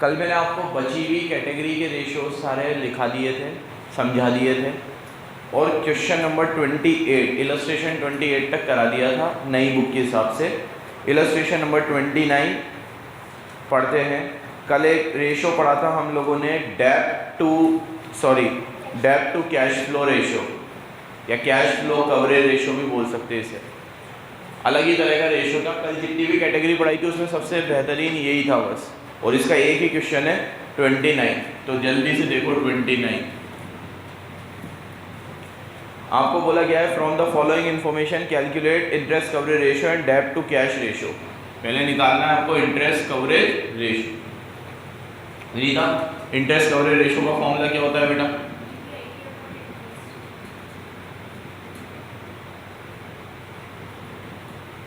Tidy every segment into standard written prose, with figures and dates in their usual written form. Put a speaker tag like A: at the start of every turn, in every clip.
A: कल मैंने आपको बची हुई कैटेगरी के रेशियो सारे लिखा दिए थे, समझा दिए थे और क्वेश्चन नंबर 28 इलस्ट्रेशन 28 तक करा दिया था नई बुक के हिसाब से। इलस्ट्रेशन नंबर 29 पढ़ते हैं। कल एक रेशियो पढ़ा था हम लोगों ने, डेब्ट टू कैश फ्लो रेशियो या कैश फ्लो कवरेज रेशियो भी बोल सकते हैं इसे। अलग ही तरह का रेशियो था। कल जितनी भी कैटेगरी पढ़ाई थी उसमें सबसे बेहतरीन यही था बस। और इसका एक ही क्वेश्चन है 29, तो जल्दी से देखो 29। आपको बोला गया है from the following information calculate interest coverage ratio and डेब्ट टू कैश रेशियो। पहले निकालना है आपको interest coverage ratio. Interest coverage ratio का फॉर्मूला क्या होता है बेटा?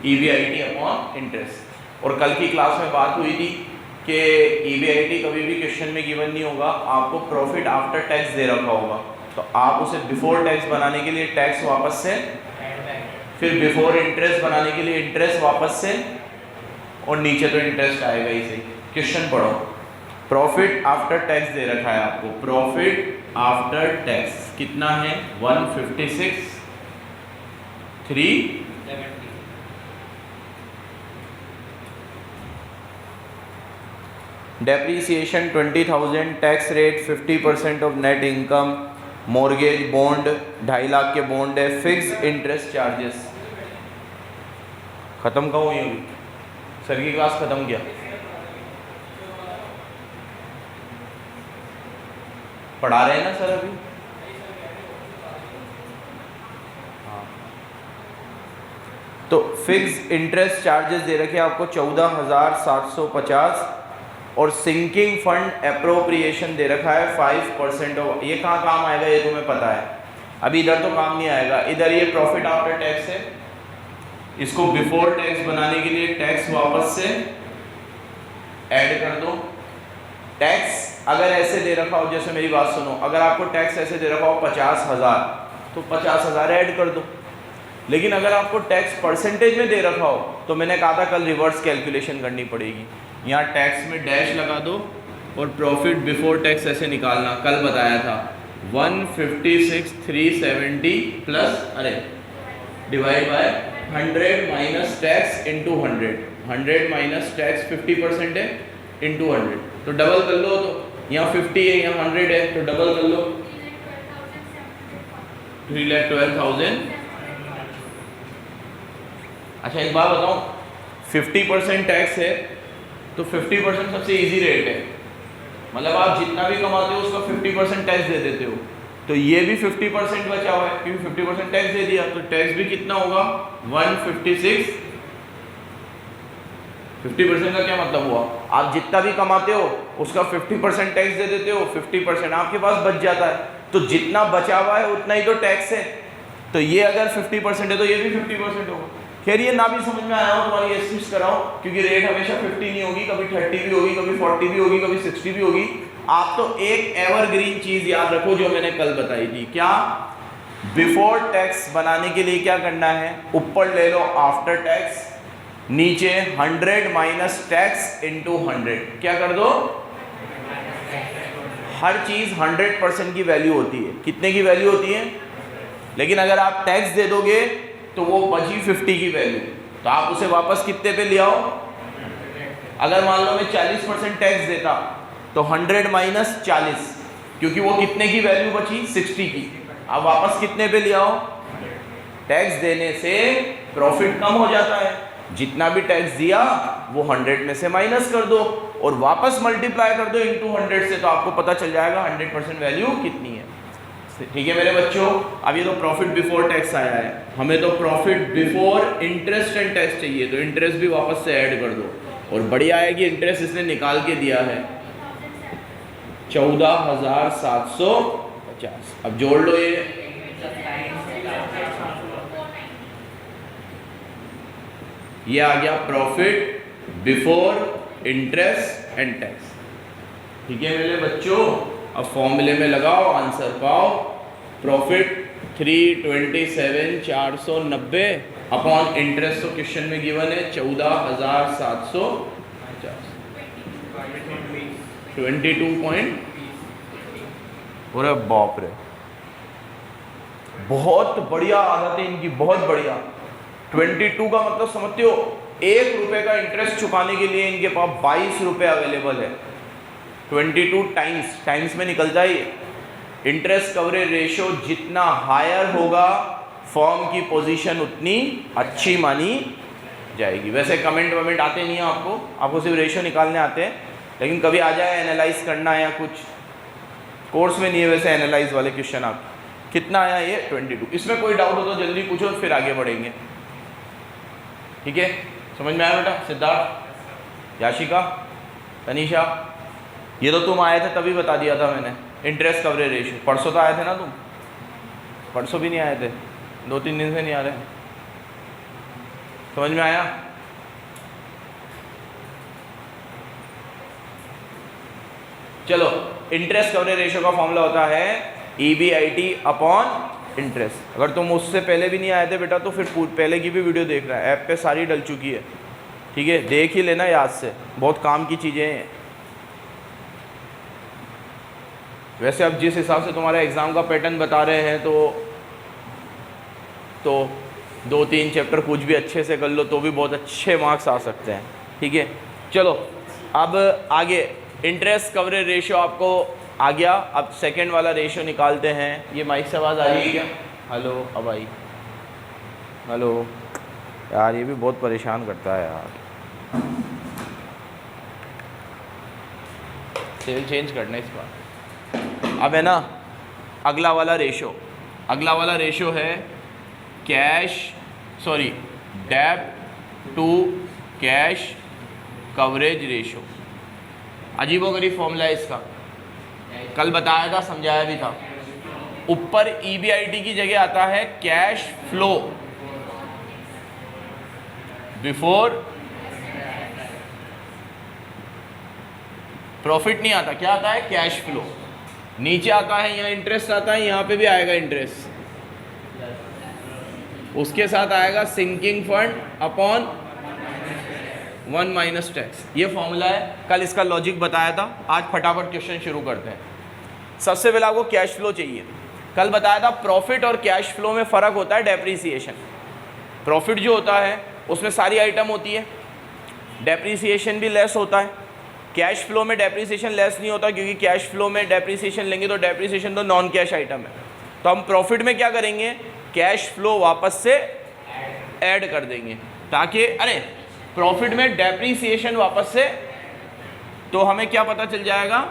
A: EBIT upon interest. और कल की क्लास में बात हुई थी कि EBIT कभी भी क्वेश्चन में गिवन नहीं होगा, आपको प्रॉफिट आफ्टर टैक्स दे रखा होगा, तो आप उसे बिफोर टैक्स बनाने के लिए टैक्स वापस से, फिर बिफोर इंटरेस्ट बनाने के लिए इंटरेस्ट वापस से, और नीचे तो इंटरेस्ट आएगा ही सही। क्वेश्चन पढ़ो। प्रॉफिट आफ्टर टैक्स दे रखा है आपको, प्रॉफिट आफ्टर टैक्स कितना है? 156,370। Depreciation 20,000, tax rate 50% of net income, mortgage bond 2.5 lakh के बॉन्ड है, फिक्स इंटरेस्ट चार्जेस। खत्म कहाँ हुई अभी? सर की क्लास खत्म किया? पढ़ा रहे हैं ना सर अभी? हाँ। तो फिक्स इंटरेस्ट चार्जेस दे रखे आपको 14,750 और सिंकिंग फंड एप्रोप्रिएशन दे रखा है 5% ऑफ। ये कहाँ काम आएगा ये तुम्हें पता है, अभी इधर तो काम नहीं आएगा। इधर ये प्रॉफिट आफ्टर टैक्स है, इसको बिफोर टैक्स बनाने के लिए टैक्स वापस से ऐड कर दो। टैक्स अगर ऐसे दे रखा हो, जैसे मेरी बात सुनो, अगर आपको टैक्स ऐसे दे रखा हो 50,000 तो 50,000 ऐड कर दो। लेकिन अगर आपको टैक्स परसेंटेज में दे रखा हो तो मैंने कहा था कल रिवर्स कैलकुलेशन करनी पड़ेगी। यहाँ टैक्स में डैश लगा दो और प्रॉफिट बिफोर टैक्स ऐसे निकालना। कल बताया था 156,370 plus divide by 100 minus tax into 100 minus tax 50% है इंटू 100, तो डबल कर लो। तो यहाँ 50 है, यहाँ 100 है, तो डबल कर लो 3,12,000। अच्छा एक बात बताऊँ, 50% टैक्स है तो 50% सबसे इजी रेट है। मतलब आप जितना भी कमाते हो उसका 50% टैक्स दे देते हो, तो ये भी 50% बचा हुआ है क्योंकि 50% टैक्स दे दिया, तो टैक्स भी कितना होगा? 156। 50% का क्या मतलब हुआ? आप जितना भी कमाते हो उसका 50% टैक्स दे देते हो, 50% आपके पास बच जाता है, तो जितना बचा हुआ है उतना ही तो टैक्स है। तो ये अगर 50% है तो ये भी 50% होगा। खैर ये ना भी समझ में आया हो तुम्हारी एस्टिमेट कराओ, क्योंकि रेट हमेशा 50 नहीं होगी, कभी 30 भी होगी, कभी 40 भी होगी, कभी 60 भी होगी। आप तो एक एवरग्रीन चीज याद रखो जो मैंने कल बताई थी। क्या? बिफोर टैक्स बनाने के लिए क्या करना है? ऊपर ले लो आफ्टर टैक्स, नीचे 100 माइनस टैक्स इंटू 100। क्या कर दो? हर चीज 100% की वैल्यू होती है। कितने की वैल्यू होती है? लेकिन अगर आप टैक्स दे दोगे तो वो बची 50 की वैल्यू, तो आप उसे वापस कितने पे ले आओ? अगर मान लो मैं 40% टैक्स देता तो 100 माइनस 40, क्योंकि वो कितने की वैल्यू बची? 60 की। आप वापस कितने पे ले आओ? टैक्स देने से प्रॉफिट कम हो जाता है, जितना भी टैक्स दिया वो 100 में से माइनस कर दो और वापस मल्टीप्लाई कर दो इंटू 100 से, तो आपको पता चल जाएगा 100% वैल्यू कितनी है। ठीक है मेरे बच्चों, अब ये तो प्रॉफिट बिफोर टैक्स आया है, हमें तो profit before interest and tax चाहिए, तो इंटरेस्ट भी वापस से ऐड कर दो। और बढ़िया है कि इंटरेस्ट इसने निकाल के दिया है 14,750। अब जोड़ लो ये आ गया profit before interest and tax. ठीक है मेरे बच्चों, अब फॉर्मूले में लगाओ, आंसर पाओ। प्रॉफिट 327,490 अपॉन इंटरेस्ट तो क्वेश्चन में गिवन है 14,750। 22 अरे बाप रे, बहुत बढ़िया आदत है इनकी, बहुत बढ़िया। 22 का मतलब समझते हो, 1 रुपये का इंटरेस्ट चुकाने के लिए इनके पास 22 रुपये अवेलेबल है। 22 टाइम्स में निकल जाइए। इंटरेस्ट कवरेज रेशो जितना हायर होगा, फॉर्म की पोजीशन उतनी अच्छी मानी जाएगी। वैसे कमेंट आते नहीं हैं आपको सिर्फ रेशो निकालने आते हैं, लेकिन कभी आ जाए एनालाइज करना या कुछ, कोर्स में नहीं है वैसे एनालाइज वाले क्वेश्चन। आप कितना आया ये 22। इसमें कोई डाउट हो तो जल्दी पूछो, फिर आगे बढ़ेंगे। ठीक है, समझ में आया बेटा? सिद्धार्थ, याशिका, तनीषा, ये तो तुम आए थे तभी बता दिया था मैंने। इंटरेस्ट कवरेज रेशियो परसों तो आए थे ना तुम? परसों भी नहीं आए थे, 2-3 दिन से नहीं आ रहे। समझ में आया? चलो, इंटरेस्ट कवरेज रेशियो का फॉर्मूला होता है EBIT अपॉन इंटरेस्ट। अगर तुम उससे पहले भी नहीं आए थे बेटा तो फिर पहले की भी वीडियो देख रहा है, ऐप पे सारी डल चुकी है। ठीक है, देख ही लेना याद से, बहुत काम की चीज़ें हैं। वैसे अब जिस हिसाब से तुम्हारा एग्ज़ाम का पैटर्न बता रहे हैं तो 2-3 चैप्टर कुछ भी अच्छे से कर लो तो भी बहुत अच्छे मार्क्स आ सकते हैं। ठीक है, चलो अब आगे इंटरेस्ट कवरेज रेशियो आपको आ गया। अब सेकंड वाला रेशियो निकालते हैं। ये माइक से आवाज़ आ रही है क्या? हेलो, अब आई। हेलो यार, ये भी बहुत परेशान करता है यार। सेल चेंज करना इस बार। अब है ना अगला वाला रेशियो है डेब्ट टू कैश कवरेज रेशियो। अजीबोगरीब फॉर्मूला है इसका, कल बताया था, समझाया भी था। ऊपर EBIT की जगह आता है कैश फ्लो बिफोर प्रॉफिट। नहीं आता, क्या आता है? Cash flow. नीचे आता है, यहाँ इंटरेस्ट आता है, यहाँ पे भी आएगा इंटरेस्ट, उसके साथ आएगा sinking fund upon 1 minus tax. ये फॉर्मूला है, कल इसका लॉजिक बताया था। आज फटाफट क्वेश्चन शुरू करते हैं। सबसे पहले आपको कैश फ्लो चाहिए। कल बताया था प्रॉफिट और कैश फ्लो में फ़र्क होता है डेप्रीसिएशन। प्रॉफिट जो होता है उसमें सारी आइटम होती है, डेप्रीसिएशन भी लेस होता है। कैश फ्लो में डेप्रीसिएशन लेस नहीं होता, क्योंकि कैश फ्लो में डेप्रीसिएशन लेंगे तो डेप्रीसिएशन तो नॉन कैश आइटम है। तो हम प्रॉफिट में क्या करेंगे? कैश फ्लो वापस से ऐड कर देंगे, ताकि प्रॉफिट में डेप्रीसिएशन वापस से, तो हमें क्या पता चल जाएगा।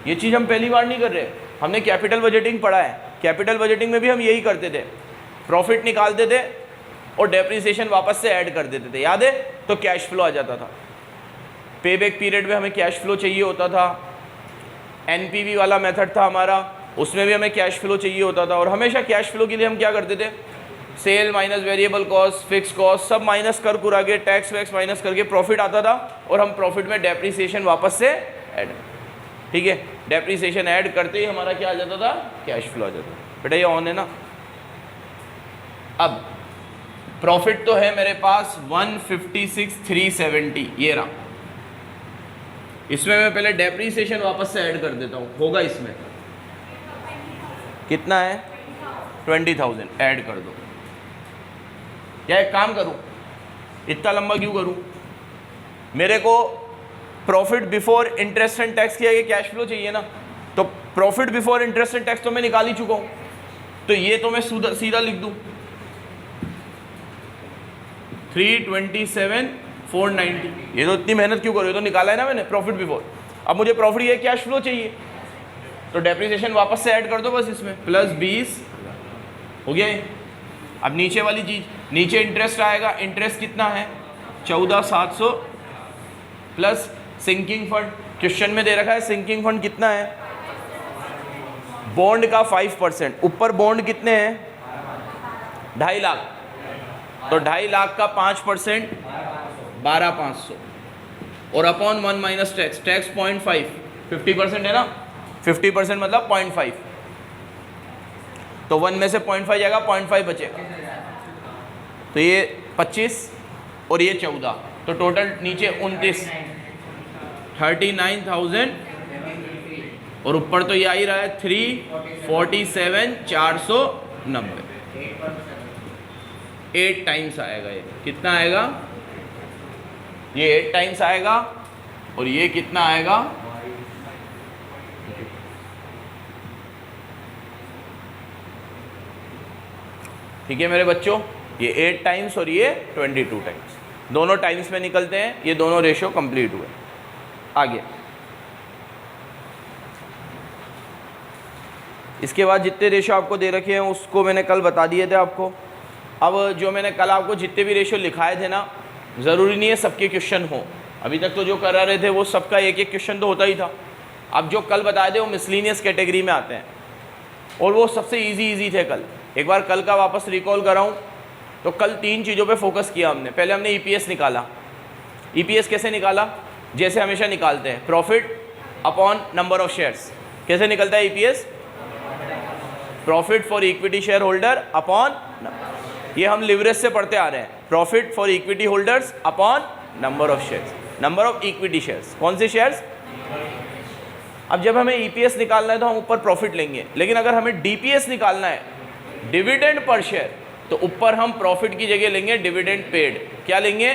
A: ये चीज़ हम पहली बार नहीं कर रहे, हमने कैपिटल बजटिंग पढ़ा है। कैपिटल बजटिंग में भी हम यही करते थे, प्रॉफिट निकालते थे और डेप्रीसिएशन वापस से ऐड कर देते थे, याद है? तो कैश फ्लो आ जाता था। पे बैक पीरियड में हमें कैश फ्लो चाहिए होता था। NPV वाला मेथड था हमारा, उसमें भी हमें कैश फ्लो चाहिए होता था। और हमेशा कैश फ्लो के लिए हम क्या करते थे? Sale minus variable cost, fix cost सब माइनस कर कुरा के, टैक्स वैक्स माइनस करके प्रॉफिट आता था, और हम प्रॉफिट में डेप्रीसिएशन वापस से ऐड। ठीक है, डेप्रीसिएशन ऐड करते ही हमारा क्या आ जाता था? कैश फ्लो आ जाता था। बेटा ये ऑन है ना? अब प्रॉफिट तो है मेरे पास 156,370, ये रहा। इसमें मैं पहले डेप्रीसिएशन वापस से ऐड कर देता हूँ। होगा इसमें कितना है? 20,000 ऐड कर दो। या एक काम करूं, इतना लंबा क्यों करूं? मेरे को profit before interest and tax किया, ये कैश फ्लो चाहिए ना, तो profit before interest and tax तो मैं निकाल ही चुका हूं, तो ये तो मैं सीधा लिख दूं 327,490। ये तो इतनी मेहनत क्यों करो, ये तो निकाला है ना मैंने प्रॉफिट बिफोर। अब मुझे प्रॉफिट ये कैश फ्लो चाहिए, तो डेप्रिसिएशन वापस से ऐड कर दो बस इसमें, प्लस 20 हो गया। अब नीचे वाली चीज़, नीचे इंटरेस्ट आएगा। इंटरेस्ट कितना है? 14,700 प्लस सिंकिंग फंड। क्वेश्चन में दे रखा है सिंकिंग फंड कितना है? बॉन्ड का 5%। ऊपर बॉन्ड कितने हैं? 2.5 लाख, तो 2.5 लाख का 5% 12,500 और अपॉन 1 माइनस टैक्स। टैक्स 0.5, 50% है ना, 50% मतलब 0.5, तो 1 में से 0.5 जाएगा, 0.5 बचेगा, तो ये 25 और ये 14, तो टोटल नीचे 29, 39,000 और ऊपर तो ये आ ही रहा है 347 490, 8 टाइम्स आएगा। ये कितना आएगा? ये 8 टाइम्स आएगा और ये कितना आएगा? ठीक है मेरे बच्चों, ये 8 टाइम्स और ये 22 टाइम्स, दोनों टाइम्स में निकलते हैं। ये दोनों रेशो कंप्लीट हुए। आगे इसके बाद जितने रेशो आपको दे रखे हैं उसको मैंने कल बता दिए थे आपको। अब जो मैंने कल आपको जितने भी रेशो लिखाए थे ना, ज़रूरी नहीं है सबके क्वेश्चन हो। अभी तक तो जो करा रहे थे वो सबका एक एक क्वेश्चन तो होता ही था। अब जो कल बताए थे वो मिसलिनियस कैटेगरी में आते हैं और वो सबसे इजी थे कल। एक बार कल का वापस रिकॉल कराऊं तो कल 3 चीज़ों पे फोकस किया हमने। पहले हमने ईपीएस निकाला। ईपीएस कैसे निकाला? जैसे हमेशा निकालते हैं, profit upon number of shares. कैसे निकलता है EPS? Profit for equity share holder upon, ये हम लिवरेज से पढ़ते आ रहे हैं, profit for equity holders upon number of shares, number of equity shares. कौन से शेयर्स? अब जब हमें ईपीएस निकालना है तो हम ऊपर प्रॉफिट लेंगे, लेकिन अगर हमें डीपीएस निकालना है, डिविडेंड पर शेयर, तो ऊपर हम प्रॉफिट की जगह लेंगे डिविडेंड पेड। क्या लेंगे?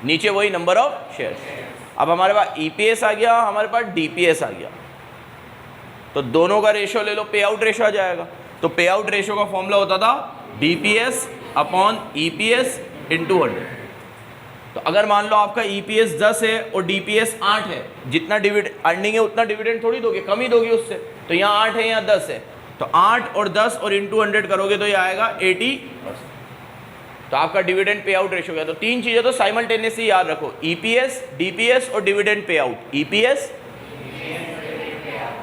A: नीचे वही नंबर ऑफ शेयर्स। अब हमारे पास ईपीएस आ गया, हमारे पास डीपीएस आ गया, तो दोनों का रेशो ले लो, पे आउट रेशो आ जाएगा। तो पे आउट रेशो का फॉर्मूला होता था डीपीएस अपॉन ईपीएस इंटू 100। तो अगर मान लो आपका ईपीएस 10 है और डीपीएस 8 है, जितना डिविडेंड अर्निंग है उतना डिविडेंड थोड़ी दोगे, कम ही दोगे उससे। तो यहाँ 8 है, यहाँ 10 है, तो 8 और 10 और इंटू 100 करोगे तो ये आएगा 80%। तो आपका डिविडेंड पे आउट रेशो गया। तो 3 चीज़ें तो साइमल्टेनियसली याद रखो, ईपीएस, डीपीएस और dividend pay out. EPS,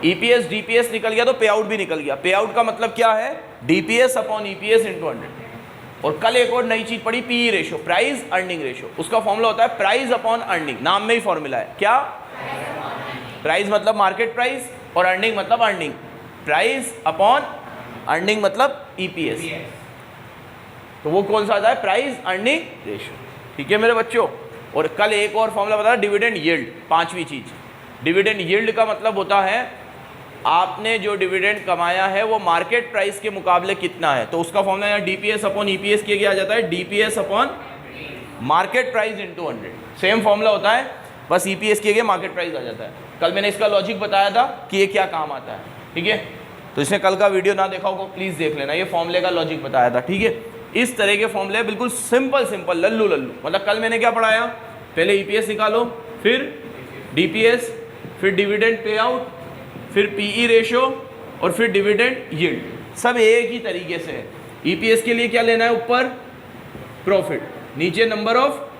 A: EPS, DPS निकल गया तो पे आउट भी निकल गया। पे आउट का मतलब क्या है? DPS upon EPS into 100। और कल एक और नई चीज पढ़ी, PE ratio, price earning ratio. उसका फॉर्मूला होता है प्राइस अपॉन अर्निंग, नाम में ही फॉर्मूला है। क्या? प्राइस मतलब मार्केट प्राइस और अर्निंग मतलब अर्निंग। प्राइस अपॉन अर्निंग मतलब ईपीएस। तो वो कौन सा आता है? Price earning ratio. ठीक है मेरे बच्चों। और कल एक और फॉर्मूला बताया, डिविडेंड यील्ड, 5वीं चीज। डिविडेंड यील्ड का मतलब होता है आपने जो डिविडेंड कमाया है वो मार्केट प्राइस के मुकाबले कितना है। तो उसका फॉर्मूला यहाँ डीपीएस अपॉन ईपीएस किया गया जाता है, DPS upon market price into 100। Same formula होता है, बस ईपीएस किए गए मार्केट प्राइस आ जाता है। कल मैंने इसका लॉजिक बताया था कि ये क्या काम आता है। ठीक है, तो इसने कल का वीडियो ना देखा होगा प्लीज़ देख लेना, ये फॉर्मूले का लॉजिक बताया था। ठीक है, इस तरह के फॉर्मूले बिल्कुल सिंपल सिंपल, लल्लू लल्लू। मतलब कल मैंने क्या पढ़ाया? पहले ईपीएस निकालो, फिर डीपीएस, फिर डिविडेंड पे आउट, फिर पीई रेशो और फिर डिविडेंड यील्ड। सब एक ही तरीके से है। ईपीएस के लिए क्या लेना है? ऊपर प्रॉफिट, नीचे नंबर ऑफ।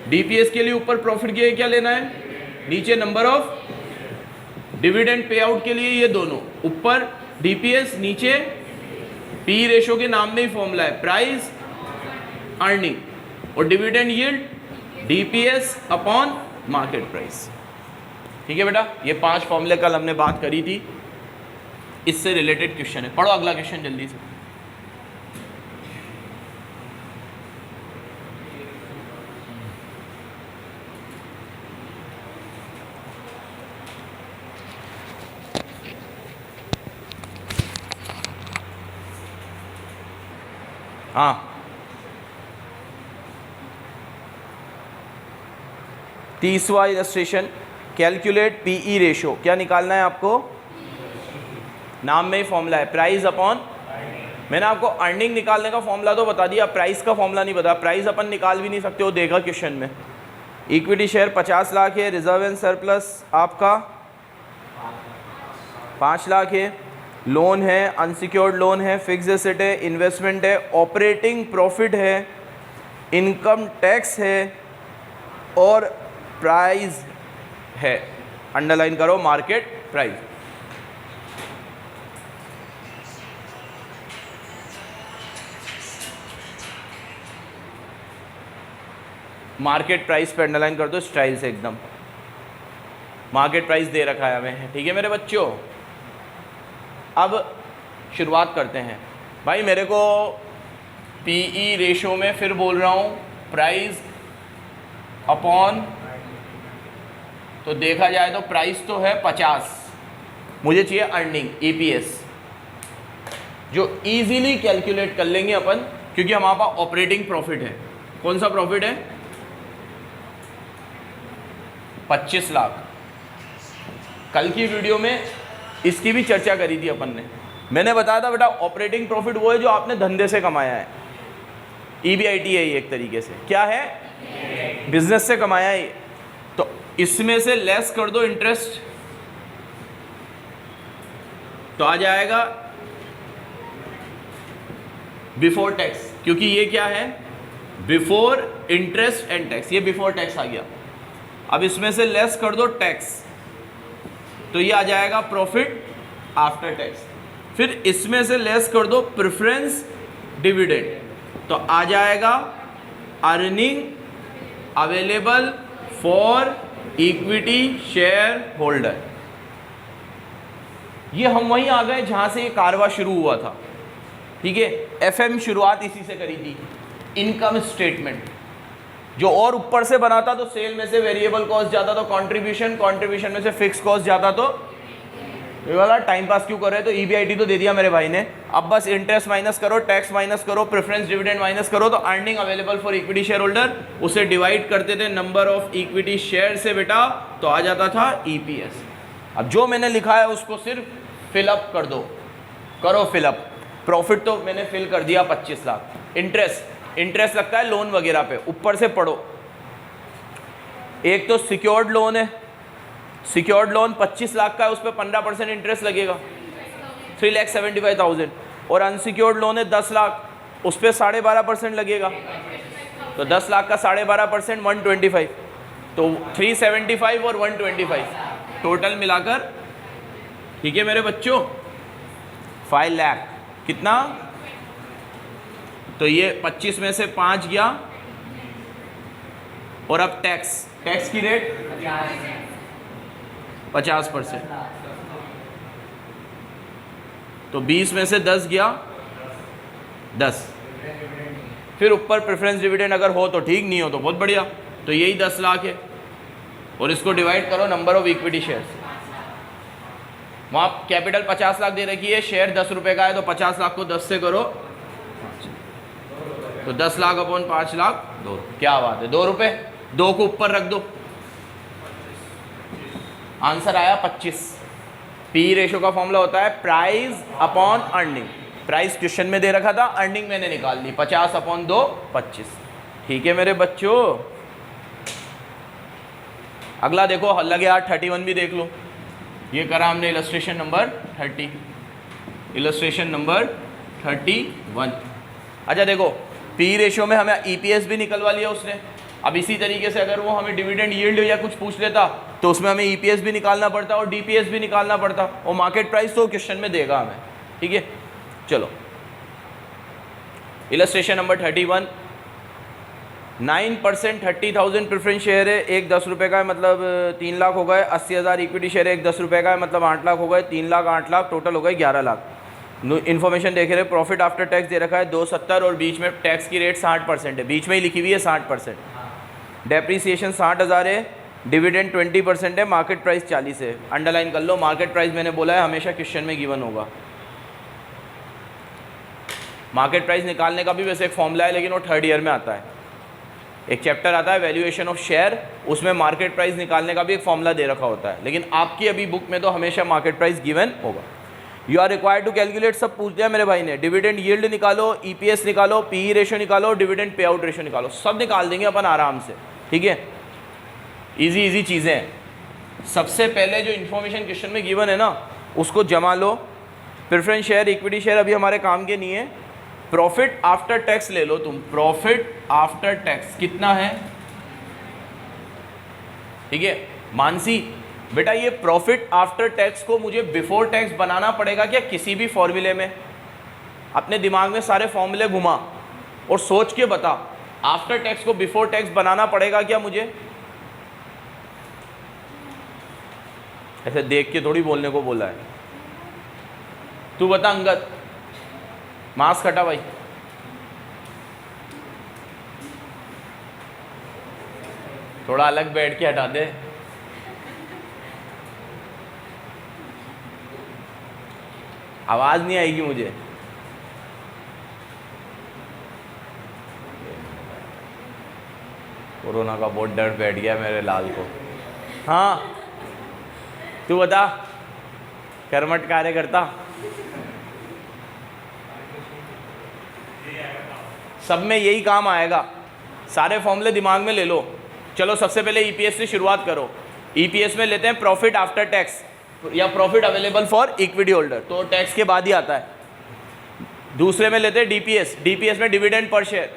A: डीपीएस के लिए ऊपर प्रॉफिट के लिए क्या लेना है? नीचे number of. Dividend pay out के लिए ये दोनों, ऊपर डीपीएस, नीचे पी रेशो के नाम में ही फॉर्मूला है, प्राइस अर्निंग। और dividend yield DPS upon market price. ठीक है बेटा, ये 5 फॉर्मूले कल हमने बात करी थी, इससे रिलेटेड क्वेश्चन है। पढ़ो अगला क्वेश्चन जल्दी से। हाँ, 30वां इलस्ट्रेशन, कैलकुलेट पीई रेशो। क्या निकालना है आपको? नाम में ही फॉर्मूला है, प्राइस अपॉन। मैंने आपको अर्निंग निकालने का फॉर्मूला तो बता दिया, प्राइस का फॉर्मूला नहीं बता। प्राइस अपन निकाल भी नहीं सकते हो, देखा क्वेश्चन में। इक्विटी शेयर 50 लाख है, रिजर्व एंड सरप्लस आपका 5 लाख है, लोन है, अनसिक्योर्ड लोन है, फिक्स एसेट है, इन्वेस्टमेंट है, ऑपरेटिंग प्रॉफिट है, इनकम टैक्स है और प्राइस है। अंडरलाइन करो, मार्केट प्राइस। मार्केट प्राइस पे अंडरलाइन कर दो स्टाइल से एकदम। मार्केट प्राइस दे रखा है हमें। ठीक है मेरे बच्चों, अब शुरुआत करते हैं। भाई मेरे को पीई रेशो में फिर बोल रहा हूँ, प्राइस अपॉन, तो देखा जाए तो प्राइस तो है 50, मुझे चाहिए अर्निंग, EPS, जो इजीली कैलकुलेट कर लेंगे अपन, क्योंकि हमारे पास ऑपरेटिंग प्रॉफिट है। कौन सा प्रॉफिट है? 25 लाख। कल की वीडियो में इसकी भी चर्चा करी थी अपन ने। मैंने बताया था बेटा ऑपरेटिंग प्रॉफिट वो है जो आपने धंधे से कमाया है, EBIT है ये एक तरीके से। क्या है? बिजनेस से कमाया है। तो इसमें से लेस कर दो इंटरेस्ट, तो आ जाएगा बिफोर टैक्स, क्योंकि ये क्या है? बिफोर इंटरेस्ट एंड टैक्स, ये बिफोर टैक्स आ गया। अब इसमें से लेस कर दो टैक्स, तो ये आ जाएगा प्रॉफिट आफ्टर टैक्स। फिर इसमें से लेस कर दो प्रेफरेंस डिविडेंड, तो आ जाएगा earning available for equity share holder. ये हम वहीं आ गए जहां से ये कारवा शुरू हुआ था, ठीक है। FM शुरुआत इसी से करी थी, इनकम स्टेटमेंट। जो और ऊपर से बनाता तो सेल में से वेरिएबल कॉस्ट जाता तो कंट्रीब्यूशन, कंट्रीब्यूशन में से फिक्स कॉस्ट जाता तो ये वाला टाइम पास क्यों कर रहे? तो EBIT तो दे दिया मेरे भाई ने। अब बस इंटरेस्ट माइनस करो, टैक्स माइनस करो, प्रेफरेंस डिविडेंड माइनस करो, तो earning available for equity share holder, उसे डिवाइड करते थे नंबर ऑफ इक्विटी शेयर से बेटा, तो आ जाता था EPS। अब जो मैंने लिखा है उसको सिर्फ फिलअप कर दो, करो फिलअप। प्रॉफिट तो मैंने फिल कर दिया 25 लाख। इंटरेस्ट लगता है लोन वगैरह पे, ऊपर से पढ़ो। एक तो सिक्योर्ड लोन है, सिक्योर्ड लोन 25 लाख का है, उस पर 15% इंटरेस्ट लगेगा, 3,75,000। और अनसिक्योर्ड लोन है 10 लाख, उस पर 12.5% लगेगा, तो 10 लाख का 12.5% 125, तो 375 और 125 टोटल मिलाकर, ठीक है मेरे बच्चों, 5 लाख। कितना? तो ये 25 में से 5 गया। और अब टैक्स की रेट 50%, तो 20 में से 10 गया, 10। फिर ऊपर प्रेफरेंस डिविडेंड अगर हो तो ठीक, नहीं हो तो बहुत बढ़िया, तो यही 10 लाख है। और इसको डिवाइड करो नंबर ऑफ इक्विटी शेयर्स। वहाँ कैपिटल 50 लाख दे रखी है, शेयर 10 रुपये का है, तो 50 लाख को 10 से करो, तो 10 लाख अपॉन 5 लाख 2। क्या बात है, 2 रुपये, 2 को ऊपर रख दो, आंसर आया 25। पी रेशो का फॉर्मूला होता है price upon earning. Price question में दे रखा था, अर्निंग मैंने निकाल दी, 50/2 25। ठीक है मेरे बच्चों। अगला देखो, लगे यार 31 भी देख लो। ये करा हमने इलस्ट्रेशन नंबर 30, इलस्ट्रेशन नंबर 31। अच्छा देखो, पी रेशियो में हमें EPS भी निकलवा लिया उसने। अब इसी तरीके से अगर वो हमें डिविडेंड यील्ड या कुछ पूछ लेता तो उसमें हमें EPS भी निकालना पड़ता और DPS भी निकालना पड़ता, और मार्केट प्राइस तो क्वेश्चन में देगा हमें। ठीक है, चलो इलस्ट्रेशन नंबर 31। 9% 30,000 प्रेफरेंस शेयर है, एक 10 रुपये का है, मतलब 3 लाख हो गए। 80,000 इक्विटी शेयर है, एक 10 रुपये का है, मतलब 8 लाख हो गए। 3 लाख 8 लाख टोटल हो गए 11 लाख। इन्फॉर्मेशन देख रहे, प्रॉफिट आफ्टर टैक्स दे रखा है 270 और बीच में टैक्स की रेट 60% है, बीच में ही लिखी हुई है 60%। डेप्रीसिएशन 60,000 है, डिविडेंड 20% है, मार्केट प्राइस 40 है। अंडरलाइन कर लो, मार्केट प्राइस मैंने बोला है हमेशा क्वेश्चन में गिवन होगा। मार्केट प्राइस निकालने का भी वैसे एक फॉर्मूला है, लेकिन वो 3rd ईयर में आता है। एक चैप्टर आता है वैल्यूएशन ऑफ शेयर, उसमें मार्केट प्राइस निकालने का भी एक फॉर्मूला दे रखा होता है, लेकिन आपकी अभी बुक में तो हमेशा मार्केट प्राइस गिवन होगा। You are required to calculate, सब पूछ दिया मेरे भाई ने। डिविडेंड यील्ड निकालो, EPS निकालो, PE रेशियो निकालो, डिविडेंड पे आउट रेशियो निकालो, सब निकाल देंगे अपन आराम से। ठीक है, इजी इजी चीज़ें हैं। सबसे पहले जो इन्फॉर्मेशन क्वेश्चन में गिवन है ना, उसको जमा लो। प्रेफरेंस शेयर, इक्विटी शेयर अभी हमारे काम के नहीं है। प्रॉफिट आफ्टर टैक्स ले लो तुम, प्रॉफिट आफ्टर टैक्स कितना है? ठीक है मानसी बेटा, ये प्रॉफिट आफ्टर टैक्स को मुझे बिफोर टैक्स बनाना पड़ेगा क्या किसी भी फॉर्मूले में? अपने दिमाग में सारे फॉर्मूले घुमा और सोच के बता, आफ्टर टैक्स को बिफोर टैक्स बनाना पड़ेगा क्या मुझे? ऐसे देख के थोड़ी बोलने को बोला है। तू बता अंगद, मास्क हटा भाई। थोड़ा अलग बैठ के हटा दे। आवाज़ नहीं आएगी मुझे। कोरोना का बहुत डर बैठ गया मेरे लाल को। हाँ तू बता कर्मठ कार्यकर्ता। सब में यही काम आएगा, सारे फॉर्मूले दिमाग में ले लो। चलो सबसे पहले ईपीएस से शुरुआत करो। ईपीएस में लेते हैं प्रॉफिट आफ्टर टैक्स या profit available for equity holder, तो टैक्स के बाद ही आता है। दूसरे में लेते हैं डीपीएस। डीपीएस में डिविडेंड पर शेयर,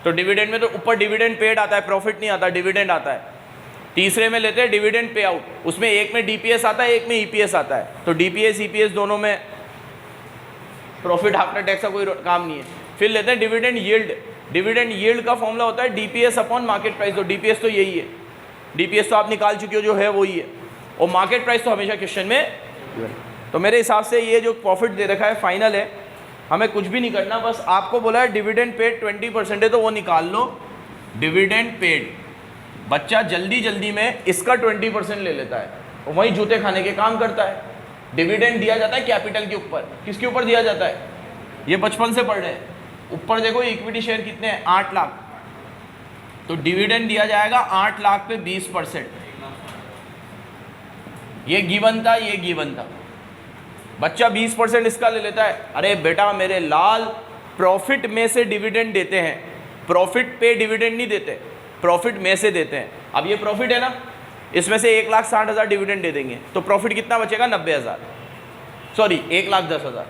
A: तो डिविडेंड में तो ऊपर डिविडेंड पेड आता है, प्रॉफिट नहीं आता, डिविडेंड आता है। तीसरे में लेते हैं डिविडेंड पे आउट, उसमें एक में डीपीएस आता है, एक में ईपीएस आता है, तो डीपीएस ईपीएस दोनों में प्रॉफिट आफ्टर टैक्स का कोई काम नहीं है। फिर लेते हैं डिविडेंड यील्ड। डिविडेंड यील्ड का फॉर्मूला होता है डीपीएस अपॉन मार्केट प्राइस, तो डीपीएस तो यही है, डीपीएस तो आप निकाल चुके हो, जो है वही है, और मार्केट प्राइस तो हमेशा क्वेश्चन में। तो मेरे हिसाब से ये जो प्रॉफिट दे रखा है फाइनल है, हमें कुछ भी नहीं करना, बस आपको बोला है डिविडेंड पेड 20% है तो वो निकाल लो। डिविडेंड पेड, बच्चा जल्दी जल्दी में इसका 20% ले लेता है, और वही जूते खाने के काम करता है। डिविडेंड दिया जाता है कैपिटल के ऊपर, किसके ऊपर दिया जाता है, ये बचपन से पढ़ रहे हैं। ऊपर देखो इक्विटी शेयर कितने हैं, 8 लाख, तो डिविडेंड दिया जाएगा 8 लाख पे 20%। ये गिवन था, ये गिवन था। बच्चा 20% इसका ले लेता है। अरे बेटा मेरे लाल, प्रॉफिट में से डिविडेंड देते हैं, प्रॉफिट पे डिविडेंड नहीं देते, प्रॉफिट में से देते हैं। अब ये प्रॉफिट है ना, इसमें से 1,60,000 डिविडेंड दे देंगे, तो प्रॉफिट कितना बचेगा, 90,000, सॉरी 1,10,000।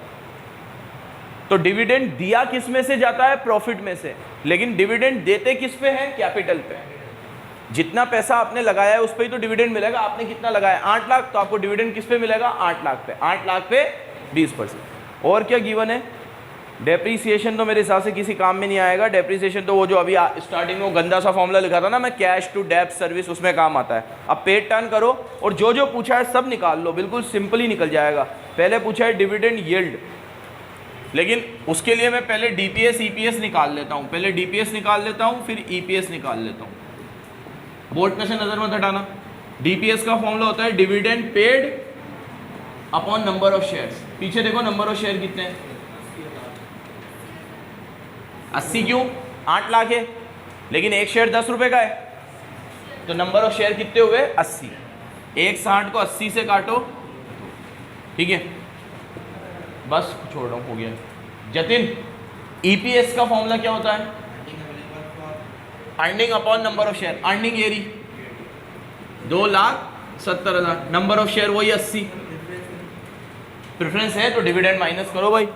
A: तो डिविडेंड दिया किस में से जाता है, प्रॉफिट में से, लेकिन डिविडेंड देते किस पे है, कैपिटल पे। जितना पैसा आपने लगाया है उस पर ही तो डिविडेंड मिलेगा। आपने कितना लगाया, 8 लाख, तो आपको डिविडेंड किस पे मिलेगा, 8 लाख पे। 8 लाख पे 20%। और क्या गिवन है, डेप्रीसिएशन तो मेरे हिसाब से किसी काम में नहीं आएगा। डेप्रीसिएशन तो वो जो अभी स्टार्टिंग में वो गंदा सा फॉर्मूला लिखा था ना मैं, कैश टू डेब्ट सर्विस, उसमें काम आता है। अब पेड टर्न करो और जो जो पूछा है सब निकाल लो, बिल्कुल सिंपल ही निकल जाएगा। पहले पूछा है डिविडेंड यील्ड, लेकिन उसके लिए मैं पहले डीपीएस ईपीएस निकाल लेता हूँ, पहले डीपीएस निकाल लेता हूँ, फिर ईपीएस निकाल लेता हूँ। बोर्ड पे से नजर मत हटाना। डीपीएस का फॉर्मूला होता है dividend paid upon number of shares. पीछे देखो नंबर ऑफ शेयर कितने हैं, 80। क्यों, 8 लाख है, लेकिन एक शेयर 10 रुपए का है, तो नंबर ऑफ शेयर कितने हुए, 80। 1,60 को 80 से काटो, ठीक है, बस छोड़ रहा हूँ, हो गया। जतिन, ईपीएस का फॉर्मूला क्या होता है, earning upon number of share. Earning ये रही 2,70,000, नंबर ऑफ शेयर वही 80, प्रेफरेंस है तो डिविडेंड माइनस करो भाई।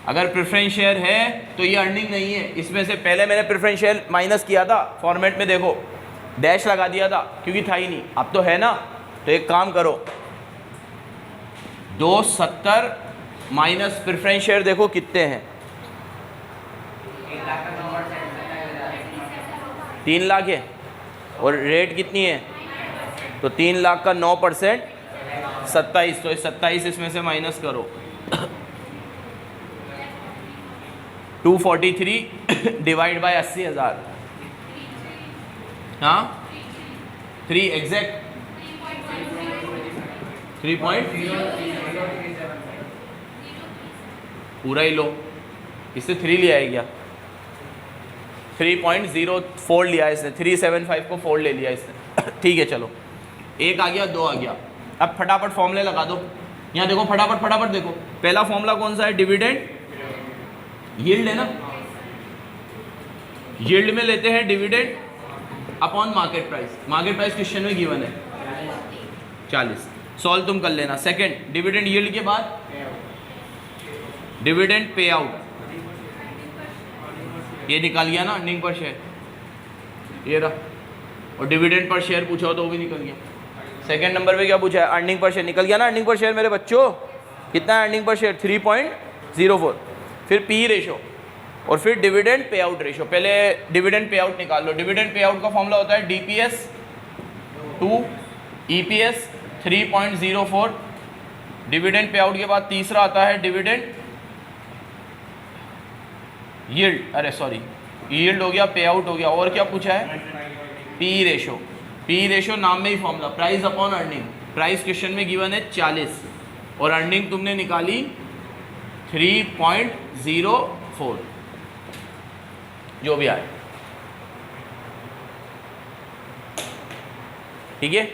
A: अगर प्रेफरेंस शेयर है तो ये अर्निंग नहीं है, इसमें से पहले मैंने प्रेफरेंस शेयर माइनस किया था, फॉर्मेट में देखो डैश लगा दिया था क्योंकि था ही नहीं, अब तो है ना। तो एक काम करो, 270 माइनस प्रेफरेंस शेयर देखो कितने हैं, 3 लाख है, और रेट कितनी है, तो 3 लाख का 9% 27, तो 27 इसमें से माइनस करो 243 डिवाइड बाय 80,000, हाँ 3 एग्जैक्ट 3 पूरा ही लो, इससे 3 लिया है क्या, 3.04 लिया है इसने, 375 को 4 ले लिया इसने ठीक है चलो, एक आ गया, 2 आ गया। अब फटाफट फॉर्मूले लगा दो, यहाँ देखो फटाफट देखो, पहला फॉर्मूला कौन सा है, डिविडेंड यील्ड है ना, यील्ड में लेते हैं dividend upon market price. Market price question में गिवन है 40, सॉल्व तुम कर लेना। सेकंड, डिविडेंड यील्ड के बाद डिविडेंड पे आउट, ये निकाल गया ना, अर्निंग पर शेयर ये रहा, और डिविडेंड पर शेयर पूछा हो तो वो भी निकल गया। सेकंड नंबर पे क्या पूछा है, अर्निंग पर शेयर, निकल गया ना अर्निंग पर शेयर मेरे बच्चों, कितना है अर्निंग पर शेयर, 3.04। फिर पी रेशो और फिर डिविडेंड पे आउट रेशो। पहले डिविडेंड पे आउट निकाल लो। डिविडेंड पे आउट का फॉर्मूला होता है DPS 2 EPS 3.04। Dividend pay out के बाद तीसरा आता है डिविडेंड यील्ड, अरे सॉरी यील्ड हो गया, पे आउट हो गया, और क्या पूछा है, पी रेशो। पी रेशो नाम में ही formula, price upon earning. Price question में गिवन है 40, और अर्निंग तुमने निकाली 3.04, जो भी आए, ठीक है।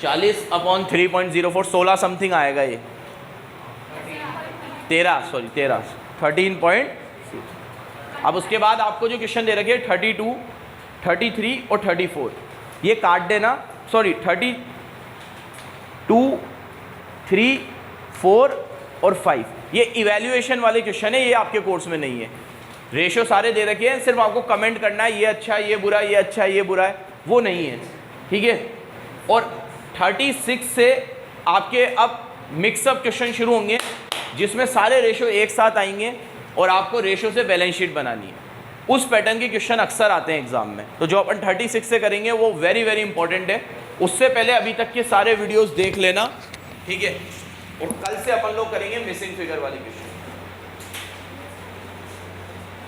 A: 40/3.04 16 समथिंग आएगा ये, 13.6। अब उसके बाद आपको जो क्वेश्चन दे रखे 32, 33 और 34, ये काट देना, सॉरी 32, 3, 4 और 5, ये इवैल्यूएशन वाले क्वेश्चन है, ये आपके कोर्स में नहीं है। रेशियो सारे दे रखे हैं, सिर्फ आपको कमेंट करना है ये अच्छा है, ये बुरा है, ये अच्छा है, ये बुरा है, वो नहीं है, ठीक है। और 36 से आपके अब मिक्सअप क्वेश्चन शुरू होंगे, जिसमें सारे रेशियो एक साथ आएंगे और आपको रेशियो से बैलेंस शीट बनानी है। उस पैटर्न के क्वेश्चन अक्सर आते हैं एग्जाम में, तो जो अपन 36 से करेंगे वो वेरी वेरी इंपॉर्टेंट है। उससे पहले अभी तक के सारे वीडियोस देख लेना, ठीक है। और कल से अपन लोग करेंगे मिसिंग फिगर वाली क्वेश्चन।